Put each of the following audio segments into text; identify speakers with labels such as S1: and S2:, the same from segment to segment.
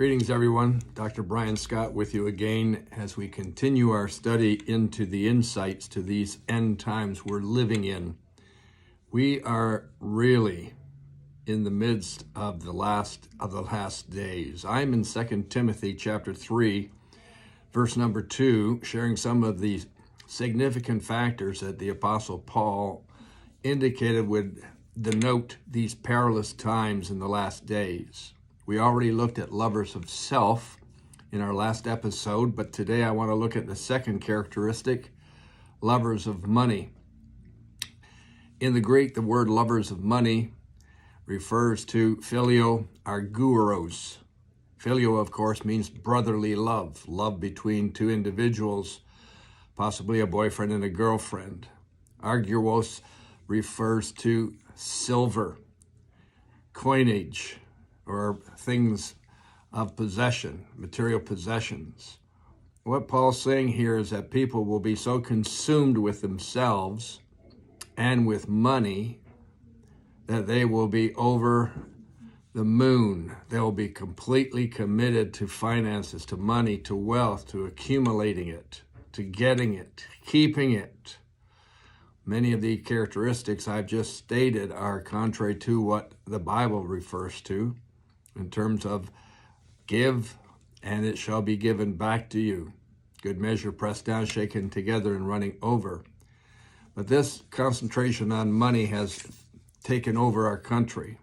S1: Greetings, everyone. Dr. Brian Scott with you again as we continue our study into the insights to these end times we're living in. We are really in the midst of the last days. I'm in 2 Timothy chapter 3, verse number 2, sharing some of the significant factors that the Apostle Paul indicated would denote these perilous times in the last days. We already looked at lovers of self in our last episode, but today I want to look at the second characteristic, lovers of money. In the Greek, the word lovers of money refers to phileo arguros. Phileo, of course, means brotherly love, love between two individuals, possibly a boyfriend and a girlfriend. Arguros refers to silver, coinage, or things of possession, material possessions. What Paul's saying here is that people will be so consumed with themselves and with money that they will be over the moon. They'll be completely committed to finances, to money, to wealth, to accumulating it, to getting it, keeping it. Many of the characteristics I've just stated are contrary to what the Bible refers to in terms of give, and it shall be given back to you. Good measure, pressed down, shaken together, and running over. But this concentration on money has taken over our country.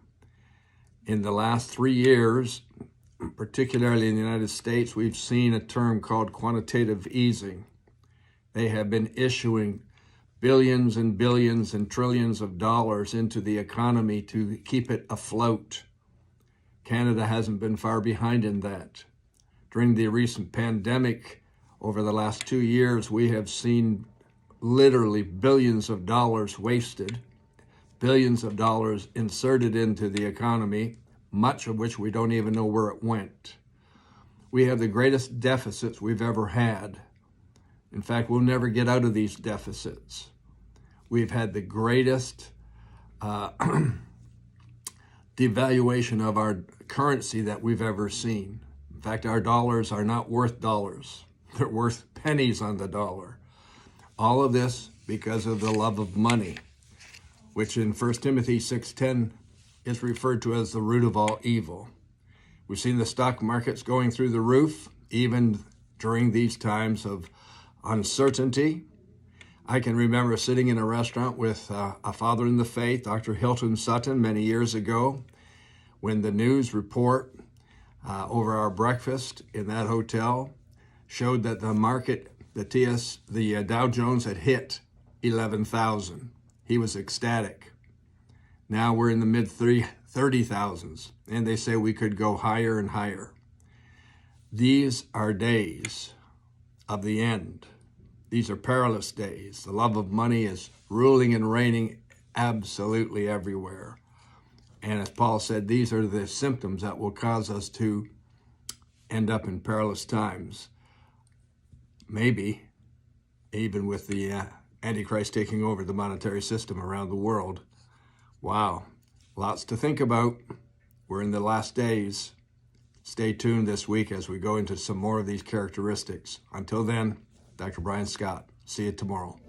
S1: In the last 3 years, particularly in the United States, we've seen a term called quantitative easing. They have been issuing billions and billions and trillions of dollars into the economy to keep it afloat. Canada hasn't been far behind in that. During the recent pandemic, over the last 2 years, we have seen literally billions of dollars wasted, billions of dollars inserted into the economy, much of which we don't even know where it went. We have the greatest deficits we've ever had. In fact, we'll never get out of these deficits. We've had the greatest devaluation of our currency that we've ever seen. In fact, our dollars are not worth dollars. They're worth pennies on the dollar. All of this because of the love of money, which in 1 Timothy 6:10 is referred to as the root of all evil. We've seen the stock markets going through the roof, even during these times of uncertainty. I can remember sitting in a restaurant with a father in the faith, Dr. Hilton Sutton, many years ago, when the news report over our breakfast in that hotel showed that the market, the Dow Jones had hit 11,000. He was ecstatic. Now we're in the mid 30,000s, and they say we could go higher and higher. These are days of the end. These are perilous days. The love of money is ruling and reigning absolutely everywhere. And as Paul said, these are the symptoms that will cause us to end up in perilous times. Maybe even with the Antichrist taking over the monetary system around the world. Wow, lots to think about. We're in the last days. Stay tuned this week as we go into some more of these characteristics. Until then, Dr. Brian Scott. See you tomorrow.